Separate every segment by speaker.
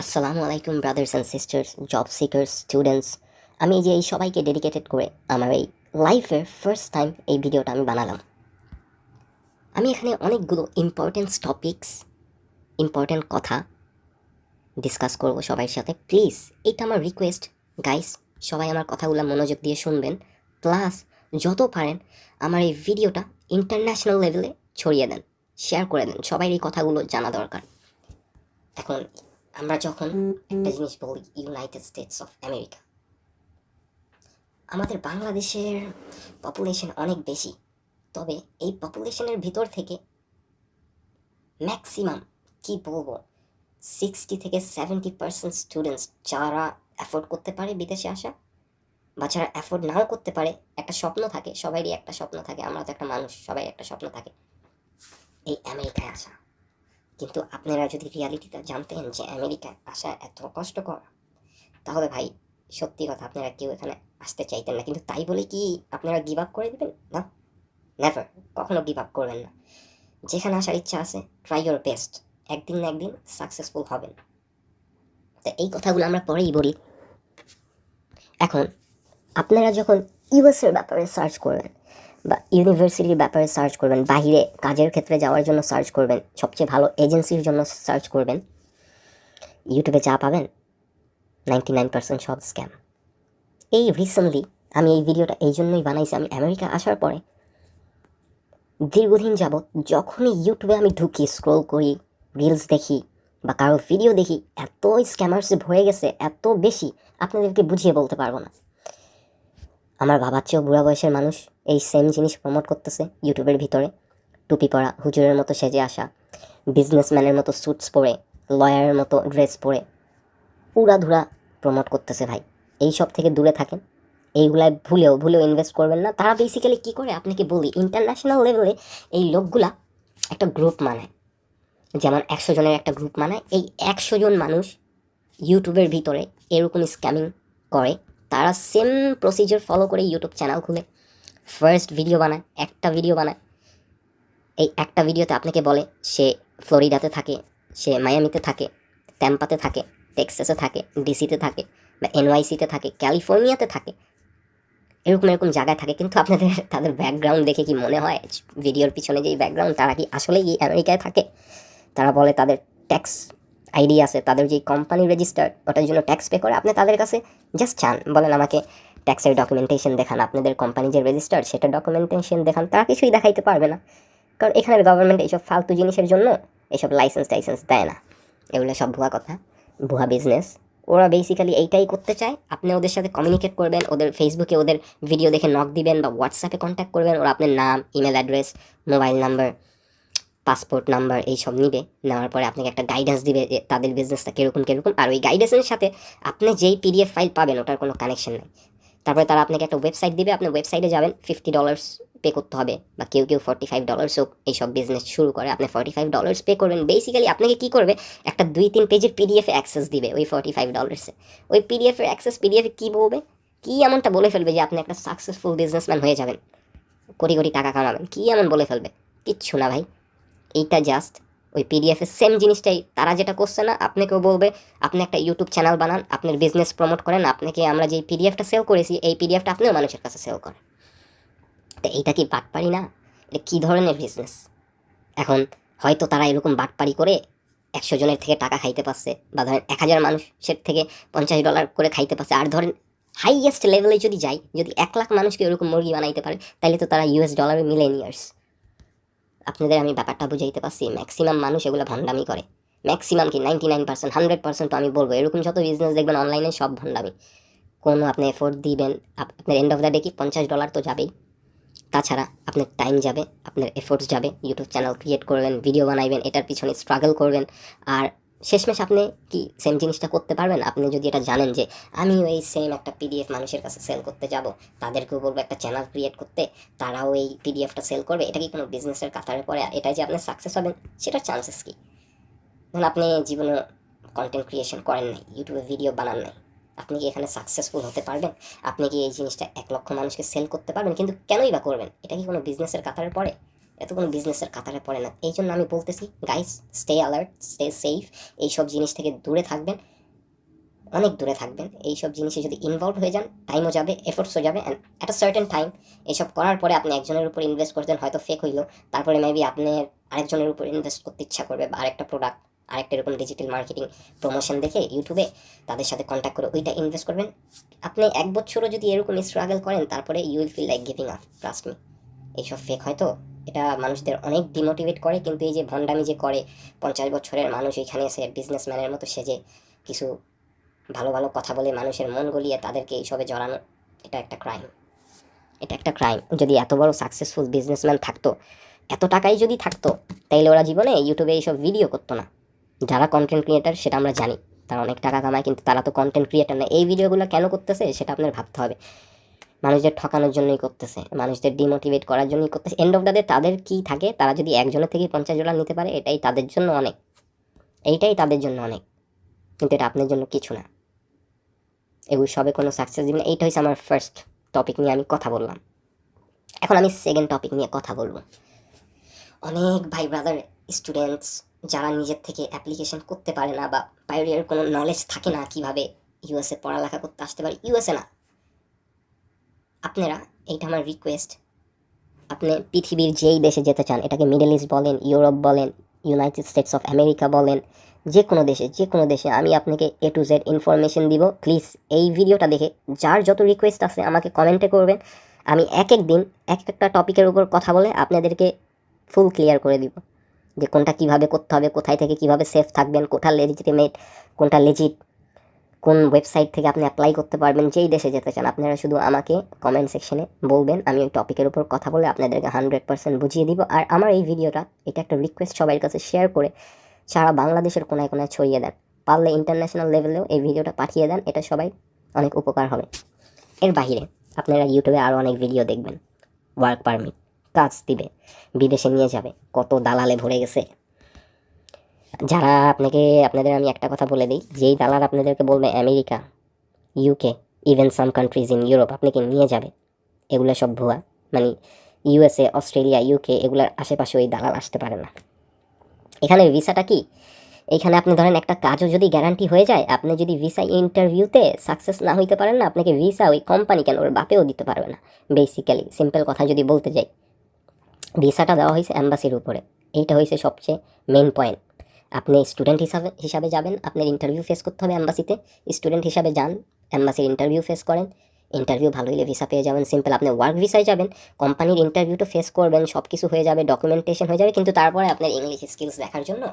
Speaker 1: আসসালামু আলাইকুম brothers and sisters, job seekers, students. আমি এই যে এই সবাইকে ডেডিকেটেড করে আমার এই লাইফের ফার্স্ট টাইম এই ভিডিওটা আমি বানালাম। আমি এখানে অনেকগুলো ইম্পর্ট্যান্ট কথা ডিসকাস করব সবার সাথে। প্লিজ, এটা আমার রিকোয়েস্ট গাইস, সবাই আমার কথাগুলো মনোযোগ দিয়ে শুনবেন। প্লাস যত পারেন আমার এই ভিডিওটা ইন্টারন্যাশনাল লেভেলে ছড়িয়ে দেন, শেয়ার করে দেন, সবাই এই কথাগুলো জানা দরকার। এখন আমরা যখন একটা জিনিস বলি ইউনাইটেড স্টেটস অফ আমেরিকা, আমাদের বাংলাদেশের পপুলেশন অনেক বেশি, তবে এই পপুলেশনের ভিতর থেকে ম্যাক্সিমাম কি বলবো 60 থেকে 70% স্টুডেন্টস যারা অ্যাফোর্ড করতে পারে বিদেশে আসা, বা যারা অ্যাফোর্ড নাও করতে পারে, একটা স্বপ্ন থাকে, সবারই একটা স্বপ্ন থাকে, আমরা তো একটা মানুষ, সবাই একটা স্বপ্ন থাকে এই আমেরিকায় আসা। কিন্তু আপনারা যদি রিয়ালিটিটা জানতেন যে আমেরিকায় আসা এত কষ্টকর, তাহলে ভাই সত্যি কথা আপনারা কেউ এখানে আসতে চাইতেন না। কিন্তু তাই বলে কি আপনারা গিভ আপ করে দেবেন? না, নেভার, কখনো গিভ আপ করবেন না। যেখানে আসার ইচ্ছা আছে, ট্রাই ইউর বেস্ট, একদিন না একদিন সাকসেসফুল হবেন। তো এই কথাগুলো আমরা পরেই বলি। এখন আপনারা যখন ইউএসের ব্যাপারে সার্চ করবেন বা ইউনিভার্সিটির ব্যাপারে সার্চ করবেন, বাহিরে কাজের ক্ষেত্রে যাওয়ার জন্য সার্চ করবেন, সবচেয়ে ভালো এজেন্সির জন্য সার্চ করবেন, ইউটিউবে যা পাবেন 99% সব স্ক্যাম। এই রিসেন্টলি আমি এই ভিডিওটা এই জন্যই বানাইছি, আমি আমেরিকা আসার পরে দীর্ঘদিন যাবৎ যখনই ইউটিউবে আমি ঢুকি, স্ক্রল করি, রিলস দেখি বা কারো ভিডিও দেখি, এত স্ক্যামার্সে ভরে গেছে, এত বেশি আপনাদেরকে বুঝিয়ে বলতে পারবো না। আমার বাবার চেয়েও বুড়া বয়সের মানুষ এই সেম জিনিস প্রমোট করতেছে ইউটিউবের ভিতরে। টুপি পরা, হুজুরের মতো সেজে আসা, বিজনেসম্যানের মতো স্যুটস পরে, লয়ারের মতো ড্রেস পরে উড়াধুরা প্রমোট করতেছে। ভাই এই সব থেকে দূরে থাকেন, এইগুলায় ভুলেও ইনভেস্ট করবেন না। তারা বেসিক্যালি কী করে আপনাকে বলি, ইন্টারন্যাশনাল লেভেলে এই লোকগুলা একটা গ্রুপ মানায়, যেমন 100 জনের একটা গ্রুপ মানায়। এই 100 জন মানুষ ইউটিউবের ভিতরে এরকম স্ক্যামিং করে। তারা সেম প্রসিজার ফলো করে ইউটিউব চ্যানেল খুলে ফার্স্ট ভিডিও বানায়, একটা ভিডিও বানায়। এই একটা ভিডিওতে আপনাকে বলে সে ফ্লোরিডাতে থাকে, সে মায়ামিতে থাকে, ট্যাম্পাতে থাকে, টেক্সাসে থাকে, ডিসিতে থাকে, বা এনওয়াইসিতে থাকে, ক্যালিফোর্নিয়াতে থাকে, এরকম জায়গায় থাকে। কিন্তু আপনাদের তাদের ব্যাকগ্রাউন্ড দেখে কি মনে হয় ভিডিওর পিছনে যেই ব্যাকগ্রাউন্ড, তারা কি আসলেই এই আমেরিকায় থাকে? তারা বলে তাদের ট্যাক্স আইডি আছে, তাদের যেই কোম্পানি রেজিস্টার ওটার জন্য ট্যাক্স পে করে। আপনি তাদের কাছে জাস্ট চান, বলেন আমাকে ট্যাক্সের ডকুমেন্টেশন দেখান, আপনাদের কোম্পানি যে রেজিস্টার সেটা ডকুমেন্টেশন দেখান, তারা কিছুই দেখাইতে পারবে না। কারণ এখানের গভর্নমেন্ট এইসব ফালতু জিনিসের জন্য এইসব লাইসেন্স দেয় না। এগুলো সব ভুয়া কথা, ভুয়া বিজনেস। ওরা বেসিক্যালি এইটাই করতে চায়, আপনি ওদের সাথে কমিউনিকেট করবেন, ওদের ফেসবুকে ওদের ভিডিও দেখে নক দিবেন বা হোয়াটসঅ্যাপে কন্ট্যাক্ট করবেন, ওরা আপনার নাম, email address, mobile number, passport number এইসব নিবে। নেওয়ার পরে আপনাকে একটা গাইডেন্স দিবে যে তাদের বিজনেসটা কীরকম। আর ওই গাইডেন্সের সাথে আপনি যেই পিডিএফ ফাইল পাবেন ওটার কোনো কানেকশন নেই। তারপরে তারা আপনাকে একটা ওয়েবসাইট দিবে, আপনি ওয়েবসাইটে যাবেন, $50 পে করতে হবে, বা কেউ $45 এইসব বিজনেস শুরু করে, আপনি $45 পে করবেন। বেসিক্যালি আপনাকে কী করবে, একটা 2-3 পেজের পিডিএফে অ্যাক্সেস দিবে ওই $45-এ। ওই পিডিএফের অ্যাক্সেস, পিডিএফে কী বলবে, কী এমনটা বলে ফেলবে যে আপনি একটা সাকসেসফুল বিজনেসম্যান হয়ে যাবেন, কোটি কোটি টাকা কামাবেন। কী এমন বলে ফেলবে? কিচ্ছু না ভাই, এইটা জাস্ট ওই পিডিএফের সেম জিনিসটাই তারা যেটা করছে না, আপনাকেও বলবে আপনি একটা ইউটিউব চ্যানেল বানান, আপনার বিজনেস প্রমোট করেন, আপনাকে আমরা যেই পিডিএফটা সেল করেছি এই পিডিএফটা আপনিও মানুষের কাছে সেল করেন। তো এইটা কি বাটপারি না? এটা কী ধরনের বিজনেস? এখন হয়তো তারা এরকম বাটপারি করে 100 জনের থেকে টাকা খাইতে পারছে, বা ধরেন 1000 মানুষের থেকে $50 করে খাইতে পারছে। আর ধরেন হাইয়েস্ট লেভেলে যদি যাই, যদি 1 লাখ মানুষকে এরকম মুরগি বানাইতে পারে, তাহলে তো তারা US ডলারে মিলেনিয়ার্স। আপনাদের আমি ব্যাপারটা বুঝাইতে পারছি? ম্যাক্সিমাম মানুষ এগুলো ভণ্ডামি করে, ম্যাক্সিমাম কি 99%, 100% তো আমি বলবো এরকম যত বিজনেস দেখবেন অনলাইনে সব ভণ্ডামি। কোনো আপনি এফোর্ট দিবেন, আপনার এন্ড অফ দ্য ডে কি $50 তো যাবেই। তাছাড়া আপনার টাইম যাবে, আপনার এফোর্টস যাবে, ইউটিউব চ্যানেল ক্রিয়েট করবেন, ভিডিও বানাইবেন, এটার পিছনে স্ট্রাগল করবেন। আর শেষমেশ আপনি কি সেম জিনিসটা করতে পারবেন? আপনি যদি এটা জানেন যে আমি ওই সেম একটা পিডিএফ মানুষের কাছে সেল করতে যাব, তাদেরকেও বলবো একটা চ্যানেল ক্রিয়েট করতে, তারাও এই পিডিএফটা সেল করবে, এটা কি কোনো বিজনেসের কাতারে পড়ে? এটাই যে আপনি সাকসেস হবেন সেটার চান্সেস কি? ধরুন আপনি জীবনে কন্টেন্ট ক্রিয়েশন করেন নাই, ইউটিউবে ভিডিও বানান নাই, আপনি কি এখানে সাকসেসফুল হতে পারবেন? আপনি কি এই জিনিসটা 1 লক্ষ মানুষকে সেল করতে পারবেন? কিন্তু কেনই বা করবেন? এটা কি কোনো বিজনেসের কাতারে পড়ে? এত কোনো বিজনেসের কাতারে পড়ে না। এই জন্য আমি বলতেছি guys, stay alert, stay safe, এইসব জিনিস থেকে দূরে থাকবেন, অনেক দূরে থাকবেন। এইসব জিনিসে যদি ইনভলভ হয়ে যান, টাইমও যাবে, এফোর্টসও যাবে, and at a certain time এইসব করার পরে আপনি একজনের উপর ইনভেস্ট করতেন, হয়তো ফেক হইলো, তারপরে মেবি আপনার আরেকজনের উপর ইনভেস্ট করতে ইচ্ছা করবে, বা আরেকটা প্রোডাক্ট, আরেকটা এরকম ডিজিটাল মার্কেটিং প্রমোশন দেখে ইউটিউবে তাদের সাথে কন্ট্যাক্ট করে ওইটা ইনভেস্ট করবেন। আপনি 1 বছরও যদি এরকম স্ট্রাগল করেন, তারপরে you will feel like giving up, trust me. এইসব ফেক হয়তো এটা মানুষদের অনেক ডিমোটিভেট করে, কিন্তু এই যে ভণ্ডামি যে করে 50 বছরের মানুষ এখানে এসে বিজনেসম্যানের মতো সেজে কিছু ভালো ভালো কথা বলে মানুষের মন গলিয়ে তাদেরকে এইসবে জড়ানো, এটা একটা ক্রাইম। এটা একটা ক্রাইম। যদি এত বড় সাকসেসফুল বিজনেসম্যান থাকতো, এত টাকাই যদি থাকতো, তাইলে ওরা জীবনে ইউটিউবে এইসব ভিডিও করতো না। যারা কন্টেন্ট ক্রিয়েটার সেটা আমরা জানি, তারা অনেক টাকা কামায়, কিন্তু তারা তো কন্টেন্ট ক্রিয়েটার না। এই ভিডিওগুলো কেন করতেছে সেটা আপনার ভাবতে হবে। মানুষদের ঠকানোর জন্যই করতেছে, মানুষদের ডিমোটিভেট করার জন্যই করতেছে। এন্ড অফ দ্য ডে তাদের কি থাকে, তারা যদি একজনের থেকে 50 ডলার নিতে পারে, এটাই তাদের জন্য অনেক, এইটাই তাদের জন্য অনেক, কিন্তু এটা আপনার জন্য কিছু না। এগুলো সবে কোনো সাকসেস দিবে না। এইটা হচ্ছে আমার ফার্স্ট টপিক নিয়ে আমি কথা বললাম। এখন আমি সেকেন্ড টপিক নিয়ে কথা বলবো। অনেক ভাই ব্রাদার স্টুডেন্টস যারা নিজের থেকে অ্যাপ্লিকেশন করতে পারে না, বা বাইরের কোনো নলেজ থাকে না কীভাবে ইউএসএ পড়ালেখা করতে আসতে পারে, ইউএসএ না, আপনারা, এইটা আমার রিকোয়েস্ট, আপনি পৃথিবীর যেই দেশে যেতে চান, এটাকে মিডল ইস্ট বলেন, ইউরোপ বলেন, ইউনাইটেড স্টেটস অফ আমেরিকা বলেন, যে কোনো দেশে আমি আপনাকে A to Z ইনফরমেশন দিব। প্লিজ এই ভিডিওটা দেখে যার যত রিকোয়েস্ট আছে আমাকে কমেন্টে করবেন। আমি এক দিন একটা টপিকের উপর কথা বলে আপনাদেরকে ফুল ক্লিয়ার করে দিব যে কোনটা কীভাবে করতে হবে, কোথায় থেকে কীভাবে সেফ থাকবেন, কোনটা লেজিটিমেট, কোনটা লেজিট, কোন ওয়েবসাইট থেকে আপনি অ্যাপ্লাই করতে পারবেন। যেই দেশে যেতে চান আপনারা শুধু আমাকে কমেন্ট সেকশনে বলবেন, আমি ওই টপিকের উপর কথা বলে আপনাদেরকে 100% বুঝিয়ে দিব। আর আমার এই ভিডিওটা, এটা একটা রিকোয়েস্ট, সবার কাছে শেয়ার করে সারা বাংলাদেশের কোনায় কোনায় ছড়িয়ে দেন। পারলে ইন্টারন্যাশনাল লেভেলেও এই ভিডিওটা পাঠিয়ে দেন, এটা সবাই অনেক উপকার হবে। এর বাইরে আপনারা ইউটিউবে আরও অনেক ভিডিও দেখবেন। ওয়ার্ক পারমিট, কাজ দিবে, বিদেশে নিয়ে যাবে, কত দালালে ভরে গেছে। যারা আপনাদের আমি একটা কথা বলে দিই, যেই দালাল আপনাদেরকে বলবে America, UK, even some countries in Europe আপনাকে নিয়ে যাবে, এগুলো সব ভুয়া। মানে ইউএসএ, অস্ট্রেলিয়া, ইউকে, এগুলোর আশেপাশে ওই দালাল আসতে পারে না। এখানে ভিসাটা কি, এইখানে আপনি ধরেন একটা কাজও যদি গ্যারান্টি হয়ে যায়, আপনি যদি ভিসা ইন্টারভিউতে সাকসেস না হইতে পারেন না, আপনাকে ভিসা ওই কোম্পানি কেন, ওর বাপেও দিতে পারবে না। বেসিক্যালি সিম্পল কথা যদি বলতে যাই, ভিসাটা দেওয়া হয়েছে অ্যাম্বাসির উপরে, এইটা হয়েছে সবচেয়ে মেন পয়েন্ট। আপনি স্টুডেন্ট হিসাবে যাবেন, আপনার ইন্টারভিউ ফেস করতে হবে অ্যাম্বাসিতে। স্টুডেন্ট হিসাবে যান, অ্যাম্বাসির ইন্টারভিউ ফেস করেন, ইন্টারভিউ ভালো হলে ভিসা পেয়ে যাবেন। সিম্পল, আপনি ওয়ার্ক ভিসায় যাবেন, কোম্পানির ইন্টারভিউটা ফেস করবেন, সব কিছু হয়ে যাবে, ডকুমেন্টেশন হয়ে যাবে, কিন্তু তারপরে আপনার ইংলিশ স্কিলস দেখার জন্য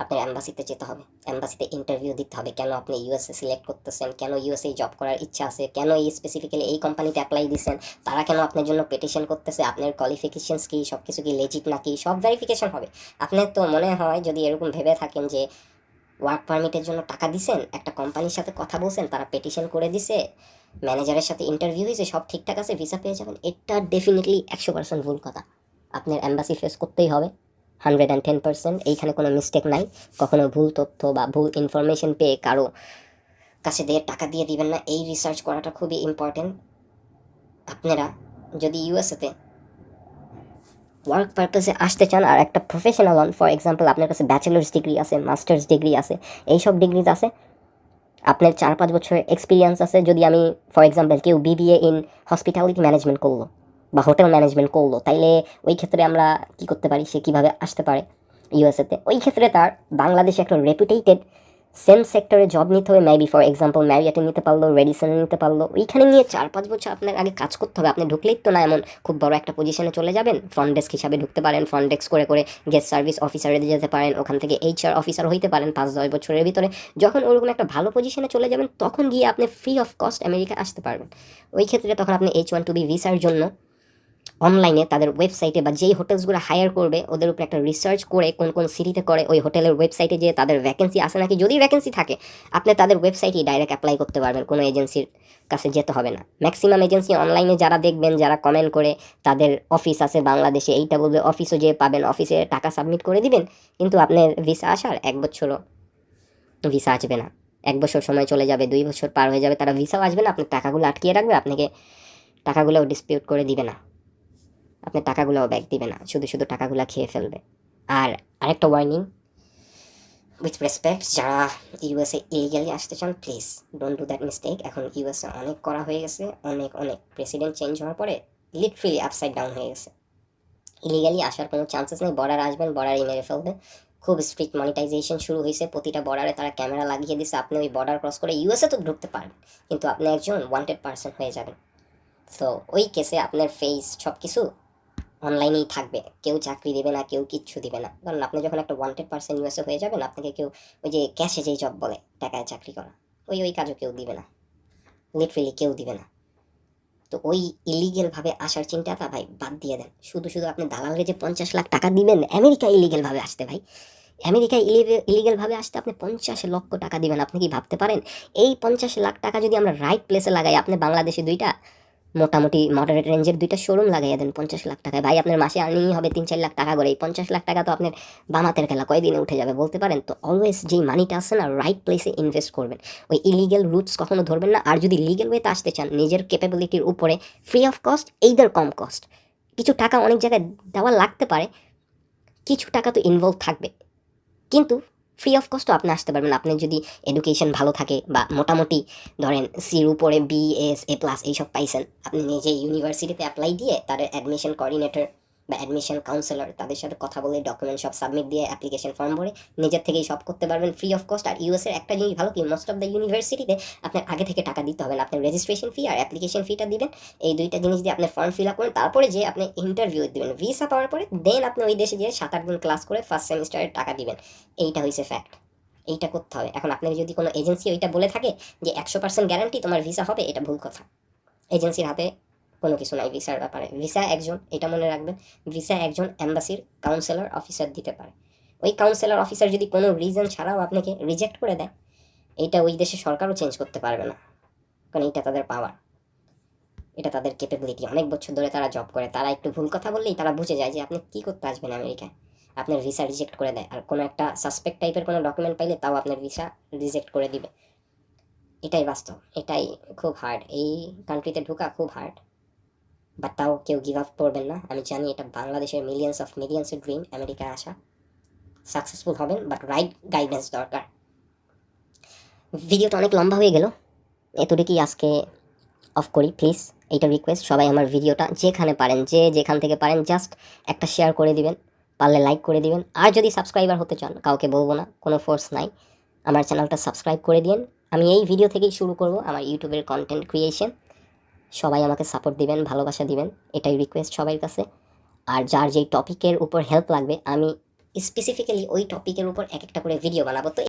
Speaker 1: আপনার অ্যাম্বাসিতে যেতে হবে, অ্যাম্বাসিতে ইন্টারভিউ দিতে হবে। কেন আপনি ইউএসএ সিলেক্ট করতেছেন, কেন ইউএসএ জব করার ইচ্ছা আছে, কেন এই স্পেসিফিক্যালি এই কোম্পানিতে অ্যাপ্লাই দিচ্ছেন, তারা কেন আপনার জন্য পিটিশন করতেছে, আপনার কোয়ালিফিকেশনস কি, সব কিছু কি লেজিট নাকি, সব ভেরিফিকেশন হবে। আপনার তো মনে হয় যদি এরকম ভেবে থাকেন যে ওয়ার্ক পারমিটের জন্য টাকা দিছেন, একটা কোম্পানির সাথে কথা বলছেন, তারা পিটিশন করে দিছে, ম্যানেজারের সাথে ইন্টারভিউ হয়েছে, সব ঠিকঠাক আছে, ভিসা পেয়ে যাবেন, এটা ডেফিনেটলি 100% ভুল কথা। আপনার অ্যাম্বাসি ফেস করতেই হবে 110%। এইখানে কোনো মিস্টেক নাই। কখনো ভুল তথ্য বা ভুল ইনফরমেশন পেয়ে কারো কাছে দিয়ে টাকা দিয়ে দিবেন না, এই রিসার্চ করাটা খুবই ইম্পর্টেন্ট। আপনারা যদি ইউএসএতে ওয়ার্ক পারপাসে আসতে চান আর একটা প্রফেশনাল হন, ফর এক্সাম্পল আপনার কাছে ব্যাচেলার্স ডিগ্রি আছে, মাস্টার্স ডিগ্রি আছে, এইসব ডিগ্রিজ আছে, আপনার 4-5 বছরের এক্সপিরিয়েন্স আছে, যদি আমি ফর এক্সাম্পল কেউ বিবিএ ইন হসপিটালিটি ম্যানেজমেন্ট করলো বা হোটেল ম্যানেজমেন্ট করলো, তাইলে ওই ক্ষেত্রে আমরা কী করতে পারি, সে কীভাবে আসতে পারে ইউএসএতে। ওই ক্ষেত্রে তার বাংলাদেশে একটা রেপুটেটেড সেম সেক্টরে জব নিতে হবে, মেবি ফর এক্সাম্পল ম্যারিয়াটে নিতে পারলো, রেডিসনে নিতে পারলো, ওইখানে নিয়ে 4-5 বছর আপনার আগে কাজ করতে হবে। আপনি ঢুকলেই তো না এমন খুব বড় একটা পজিশনে চলে যাবেন, ফ্রন্ট ডেস্ক হিসাবে ঢুকতে পারেন, ফ্রন্ট ডেস্ক করে করে গেস্ট সার্ভিস অফিসারে যেতে পারেন, ওখান থেকে HR অফিসার হইতে পারেন 5-10 বছরের ভিতরে। যখন ওরকম একটা ভালো পজিশনে চলে যাবেন, তখন গিয়ে আপনি ফ্রি অফ কস্ট আমেরিকা আসতে পারবেন। ওই ক্ষেত্রে তখন আপনি H1B ভিসার জন্য অনলাইনে তাদের ওয়েবসাইটে বা যেই হোটেলসগুলো হায়ার করবে ওদের উপরে একটা রিসার্চ করে কোন কোন সিটিতে করে, ওই হোটেলের ওয়েবসাইটে যে তাদের ভ্যাকেন্সি আছে নাকি, যদি ভ্যাকেন্সি থাকে আপনি তাদের ওয়েবসাইটেই ডাইরেক্ট অ্যাপ্লাই করতে পারবেন, কোনো এজেন্সির কাছে যেতে হবে না। ম্যাক্সিমাম এজেন্সি অনলাইনে যারা দেখবেন, যারা কমেন্ট করে তাদের অফিস আছে বাংলাদেশে, এইটা বলবে, অফিসও যে পাবেন, অফিসে টাকা সাবমিট করে দিবেন, কিন্তু আপনার ভিসা আসার 1 বছরও ভিসা আসবে না। 1 বছর সময় চলে যাবে, 2 বছর পার হয়ে যাবে, তারা ভিসাও আসবে না, আপনার টাকাগুলো আটকিয়ে রাখবে, আপনাকে টাকাগুলোও ডিসপিউট করে দিবে না। আপনার টাকাগুলোও ব্যাক দিবে না, শুধু শুধু টাকাগুলো খেয়ে ফেলবে। আর আরেকটা ওয়ার্নিং, উইথ রেসপেক্ট, যারা ইউএসএ ইলিগালি আসতে চান please don't do that mistake. এখন ইউএসএ অনেক করা হয়ে গেছে, অনেক প্রেসিডেন্ট চেঞ্জ হওয়ার পরে লিটারেলি আপসাইড ডাউন হয়ে গেছে। ইলিগালি আসার কোনো চান্সেস নেই, বর্ডার আসবেন বর্ডারই মেরে ফেলবে। খুব স্ট্রিক্ট মনিটাইজেশন শুরু হয়েছে, প্রতিটা বর্ডারে তারা ক্যামেরা লাগিয়ে দিচ্ছে। আপনি ওই বর্ডার ক্রস করে ইউএসএ তো ঢুকতে পারবেন, কিন্তু আপনি একজন ওয়ান্টেড পার্সন হয়ে যাবেন। তো ওই কেসে আপনার ফেস সব কিছু অনলাইনেই থাকবে, কেউ চাকরি দেবে না, কেউ কিচ্ছু দিবে না। কারণ আপনি যখন একটা ওয়ান্টেড পার্সন ইউএসএ হয়ে যাবেন, আপনাকে কেউ ওই যে ক্যাশে যেই জব বলে টাকায় চাকরি করা, ওই কাজও কেউ দিবে না, লিটারেলি কেউ দিবে না। তো ওই ইলিগেলভাবে আসার চিন্তাটা ভাই বাদ দিয়ে দেন। শুধু শুধু আপনি দালালরে যে 50 লাখ টাকা দিবেন আমেরিকা ইলিগেলভাবে আসতে, ভাই আমেরিকায় ইলিগেলভাবে আসতে আপনি 50 লক্ষ টাকা দিবেন, আপনি কি ভাবতে পারেন? এই 50 লাখ টাকা যদি আমরা রাইট প্লেসে লাগাই, আপনি বাংলাদেশে দুইটা মোটামুটি মডারেট রেঞ্জের দুইটা শোরুম লাগাইয়া দেন 50 লাখ টাকায়, ভাই আপনার মাসে আর্নিং হবে 3-4 লাখ টাকা করে। এই 50 লাখ টাকা তো আপনার বামাতের খেলা কয়দিনে উঠে যাবে বলতে পারেন? তো অলওয়েজ যেই মানিটা আছে না, রাইট প্লেসে ইনভেস্ট করবেন, ওই ইলিগেল রুটস কখনো ধরবেন না। আর যদি লিগেল ওয়েতে আসতে চান, নিজের ক্যাপাবিলিটির উপরে free of cost, either com cost, কিছু টাকা অনেক জায়গায় দেওয়া লাগতে পারে, কিছু টাকা তো ইনভলভ থাকবে, কিন্তু ফ্রি অফ কস্টও আপনি আসতে পারবেন। আপনার যদি এডুকেশন ভালো থাকে বা মোটামুটি ধরেন সির উপরে BS A+ এইসব পাইছেন, আপনি নিজে ইউনিভার্সিটিতে অ্যাপ্লাই দিয়ে তাদের অ্যাডমিশন কোঅর্ডিনেটর বা অ্যাডমিশন কাউন্সিলর তাদের সাথে কথা বলে ডকুমেন্ট সব সাবমিট দিয়ে অ্যাপ্লিকেশন ফর্ম ভরে নিজের থেকেই সব করতে পারবেন ফ্রি অফ কস্ট। আর ইউএসের একটা জিনিস ভালো কি, মোস্ট অফ দ্য ইউনিভার্সিটিতে আপনার আগে থেকে টাকা দিতে হবে না, আপনার রেজিস্ট্রেশন ফি আর অ্যাপ্লিকেশন ফিটা দিবেন। এই দুইটা জিনিস দিয়ে আপনি ফর্ম ফিল আপ করেন, তারপরে যে আপনি ইন্টারভিউ দিবেন, ভিসা পাওয়ার পরে দেন আপনি ওই দেশে গিয়ে 7-8 দিন ক্লাস করে ফার্স্ট সেমিস্টারের টাকা দিবেন। এইটা হয়েছে ফ্যাক্ট, এইটা করতে হবে। এখন আপনার যদি কোনো এজেন্সি ওইটা বলে থাকে যে 100% গ্যারান্টি তোমার ভিসা হবে, এটা ভুল কথা। এজেন্সির হাতে কোনো কিছু নাই ভিসার ব্যাপারে। ভিসা একজন, এটা মনে রাখবেন, ভিসা একজন অ্যাম্বাসির কাউন্সিলর অফিসার দিতে পারে। ওই কাউন্সিলর অফিসার যদি কোনো রিজন ছাড়াও আপনাকে রিজেক্ট করে দেয়, এইটা ওই দেশের সরকারও চেঞ্জ করতে পারবে না, কারণ এইটা তাদের পাওয়ার, এটা তাদের ক্যাপাবিলিটি। অনেক বছর ধরে তারা জব করে, তারা একটু ভুল কথা বললেই তারা বুঝে যায় যে আপনি কী করতে আসবেন আমেরিকায়, আপনার ভিসা রিজেক্ট করে দেয়। আর কোনো একটা সাসপেক্ট টাইপের কোনো ডকুমেন্ট পাইলে তাও আপনার ভিসা রিজেক্ট করে দিবে। এটাই বাস্তব, এটাই খুব হার্ড, এই কান্ট্রিতে ঢোকা খুব হার্ড। বাট তাও কেউ গিভ আপ করবেন না। আমি জানি এটা বাংলাদেশের মিলিয়ন্সের ড্রিম আমেরিকায় আসা, সাকসেসফুল হবেন, বাট রাইট গাইডেন্স দরকার। ভিডিওটা অনেক লম্বা হয়ে গেল, এতটুকুই আজকে অফ করি প্লিজ, এইটা রিকোয়েস্ট। সবাই আমার ভিডিওটা যেখানে পারেন, যেখান থেকে পারেন জাস্ট একটা শেয়ার করে দিবেন, পারলে লাইক করে দিবেন। আর যদি সাবস্ক্রাইবার হতে চান, কাউকে বলবো না, কোনো ফোর্স নাই, আমার চ্যানেলটা সাবস্ক্রাইব করে দিন। আমি এই ভিডিও থেকেই শুরু করব আমার ইউটিউবের কন্টেন্ট ক্রিয়েশন। সবাই আমাকে সাপোর্ট দিবেন, ভালোবাসা দিবেন, এটাই রিকোয়েস্ট সবার কাছে। আর যার যেই টপিকের উপর হেল্প লাগবে, আমি স্পেসিফিক্যালি ওই টপিকের উপর এক একটা করে ভিডিও বানাবো। তো